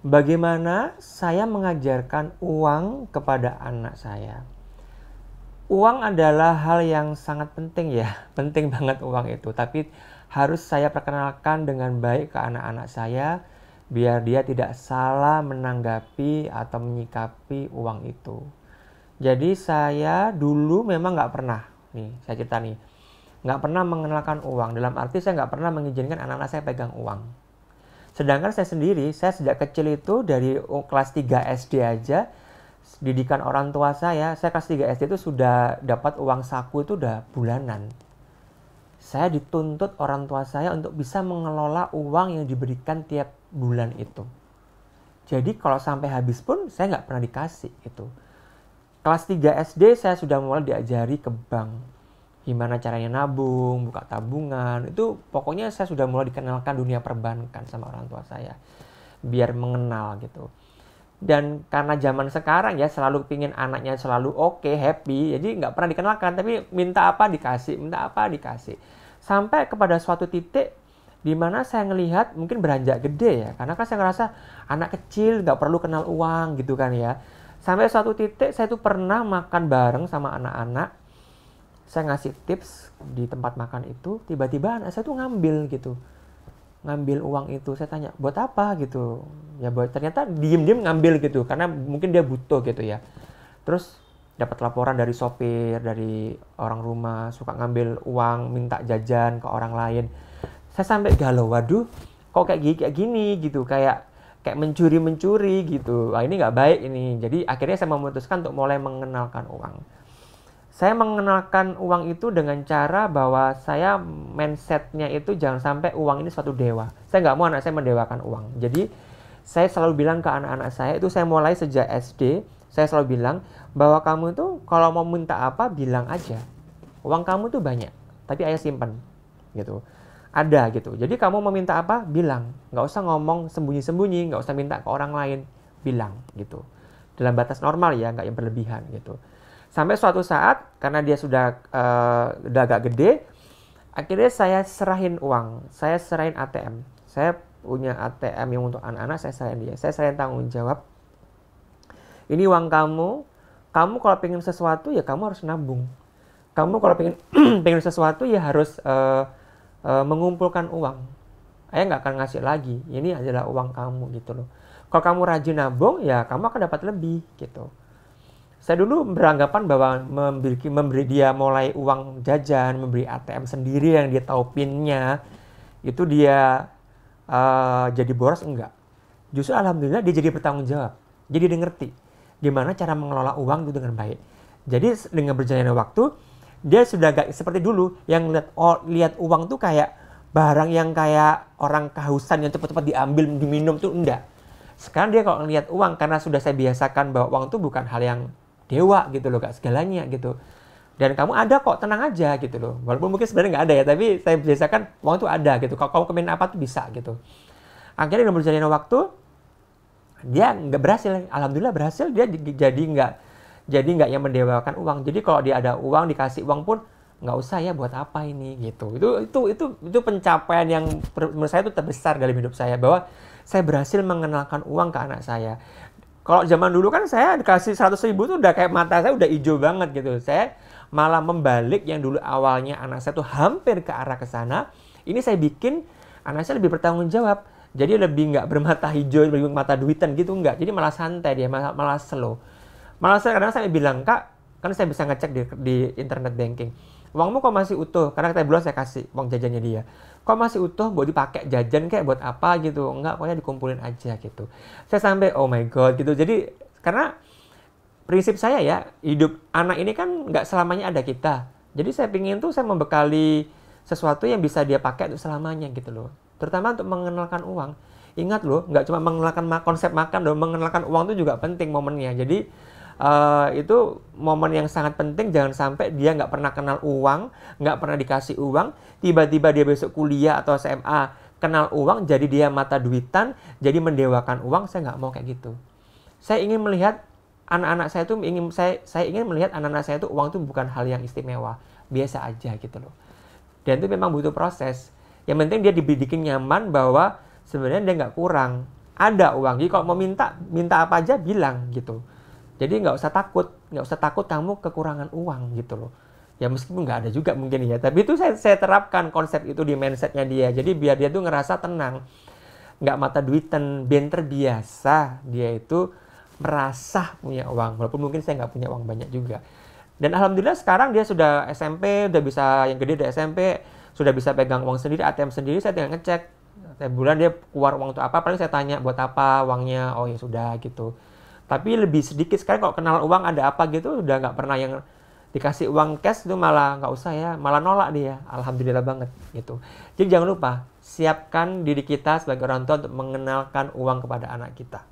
Bagaimana saya mengajarkan uang kepada anak saya? Uang adalah hal yang sangat penting ya, penting banget uang itu. Tapi harus saya perkenalkan dengan baik ke anak-anak saya, biar dia tidak salah menanggapi atau menyikapi uang itu. Jadi saya dulu memang nggak pernah, nih saya cerita nih, nggak pernah mengenalkan uang. Dalam arti saya nggak pernah mengizinkan anak-anak saya pegang uang. Sedangkan saya sendiri, saya sejak kecil itu dari kelas 3 SD aja, didikan orang tua saya kelas 3 SD itu sudah dapat uang saku itu udah bulanan. Saya dituntut orang tua saya untuk bisa mengelola uang yang diberikan tiap bulan itu. Jadi kalau sampai habis pun saya nggak pernah dikasih itu. Kelas 3 SD saya sudah mulai diajari ke bank. Gimana caranya nabung, buka tabungan. Itu pokoknya saya sudah mulai dikenalkan dunia perbankan sama orang tua saya. Biar mengenal gitu. Dan karena zaman sekarang ya selalu pingin anaknya selalu oke, happy. Jadi nggak pernah dikenalkan. Tapi minta apa dikasih, minta apa dikasih. Sampai kepada suatu titik di mana saya ngelihat mungkin beranjak gede ya. Karena kan saya ngerasa anak kecil nggak perlu kenal uang gitu kan ya. Sampai suatu titik saya tuh pernah makan bareng sama anak-anak. Saya ngasih tips di tempat makan itu, tiba-tiba anak saya tuh ngambil gitu. Ngambil uang itu, saya tanya, buat apa gitu. Ya buat, ternyata diem-diem ngambil gitu, karena mungkin dia butuh gitu ya. Terus dapat laporan dari sopir, dari orang rumah, suka ngambil uang, minta jajan ke orang lain. Saya sampai galau, waduh, kok kayak gini gitu, kayak mencuri-mencuri gitu. Wah, ini nggak baik ini. Jadi akhirnya saya memutuskan untuk mulai mengenalkan uang. Saya mengenalkan uang itu dengan cara bahwa saya mindsetnya itu jangan sampai uang ini suatu dewa. Saya nggak mau anak saya mendewakan uang. Jadi saya selalu bilang ke anak-anak saya, itu saya mulai sejak SD, saya selalu bilang bahwa kamu itu kalau mau minta apa bilang aja. Uang kamu tuh banyak, tapi ayah simpan gitu. Ada gitu. Jadi kamu mau minta apa bilang. Nggak usah ngomong sembunyi-sembunyi, nggak usah minta ke orang lain, bilang gitu. Dalam batas normal ya, nggak yang berlebihan gitu. Sampai suatu saat, karena dia sudah agak gede, akhirnya saya serahin uang. Saya serahin ATM. Saya punya ATM yang untuk anak-anak, saya serahin dia. Saya serahin tanggung jawab. Ini uang kamu. Kamu kalau pengen sesuatu, ya kamu harus nabung. Kamu kalau pengen sesuatu, ya harus mengumpulkan uang. Ayah nggak akan ngasih lagi. Ini adalah uang kamu gitu loh. Kalau kamu rajin nabung, ya kamu akan dapat lebih gitu. Saya dulu beranggapan bahwa memberi dia mulai uang jajan, memberi ATM sendiri yang dia tahu pinnya, itu dia jadi boros, enggak. Justru alhamdulillah dia jadi bertanggung jawab. Jadi dia ngerti gimana cara mengelola uang itu dengan baik. Jadi dengan berjalannya waktu, dia sudah gak seperti dulu yang lihat uang tuh kayak barang yang kayak orang kehausan yang cepat-cepat diambil, diminum tuh enggak. Sekarang dia kalau ngelihat uang, karena sudah saya biasakan bahwa uang itu bukan hal yang dewa gitu loh, gak segalanya gitu. Dan kamu ada kok, tenang aja gitu loh. Walaupun mungkin sebenarnya nggak ada ya, tapi saya biasakan uang itu ada gitu. Kalau kamu kemin apa tuh bisa gitu. Akhirnya dengan berjalannya waktu, dia nggak berhasil. Alhamdulillah berhasil, dia jadi nggak yang mendewakan uang. Jadi kalau dia ada uang, dikasih uang pun nggak usah ya buat apa ini gitu. Itu pencapaian yang menurut saya itu terbesar dalam hidup saya, bahwa saya berhasil mengenalkan uang ke anak saya. Kalau zaman dulu kan saya dikasih 100.000 tuh udah kayak mata saya udah hijau banget gitu. Saya malah membalik yang dulu awalnya anak saya tuh hampir ke arah ke sana. Ini saya bikin anak saya lebih bertanggung jawab. Jadi lebih nggak bermata hijau, lebih mata duitan gitu nggak. Jadi malah santai dia, malah slow. Malah kadang saya bilang, Kak, kan saya bisa ngecek di internet banking. Uangmu kok masih utuh? Karena tiap bulan saya kasih uang jajannya dia. Kok masih utuh, buat dipakai jajan kayak buat apa gitu? Enggak, pokoknya dikumpulin aja gitu. Saya sampai oh my god gitu. Jadi karena prinsip saya ya, hidup anak ini kan nggak selamanya ada kita. Jadi saya pingin tuh saya membekali sesuatu yang bisa dia pakai untuk selamanya gitu loh. Terutama untuk mengenalkan uang. Ingat loh, nggak cuma mengenalkan konsep makan loh, mengenalkan uang itu juga penting momennya. Jadi itu momen yang sangat penting. Jangan sampai dia nggak pernah kenal uang, nggak pernah dikasih uang, tiba-tiba dia besok kuliah atau SMA kenal uang, jadi dia mata duitan, jadi mendewakan uang. Saya nggak mau kayak gitu. Saya ingin melihat anak-anak saya tuh saya ingin melihat anak-anak saya tuh uang tuh bukan hal yang istimewa, biasa aja gitu loh. Dan itu memang butuh proses. Yang penting dia dibikin nyaman bahwa sebenarnya dia nggak kurang. ada uang. Jadi kalau mau minta apa aja bilang gitu. Jadi nggak usah takut kamu kekurangan uang gitu loh. Ya meskipun nggak ada juga mungkin ya, tapi itu saya terapkan konsep itu di mindsetnya dia. Jadi biar dia tuh ngerasa tenang, nggak mata duitan, ben terbiasa dia itu merasa punya uang, walaupun mungkin saya nggak punya uang banyak juga. Dan alhamdulillah sekarang dia sudah SMP, udah bisa, yang gede udah SMP, sudah bisa pegang uang sendiri, ATM sendiri. Saya tinggal ngecek setiap bulan dia keluar uang untuk apa, paling saya tanya buat apa uangnya, oh ya sudah gitu. Tapi lebih sedikit sekarang kalau kenal uang ada apa gitu, udah nggak pernah yang dikasih uang cash itu malah nggak usah ya, malah nolak dia. Alhamdulillah banget gitu. Jadi jangan lupa siapkan diri kita sebagai orang tua untuk mengenalkan uang kepada anak kita.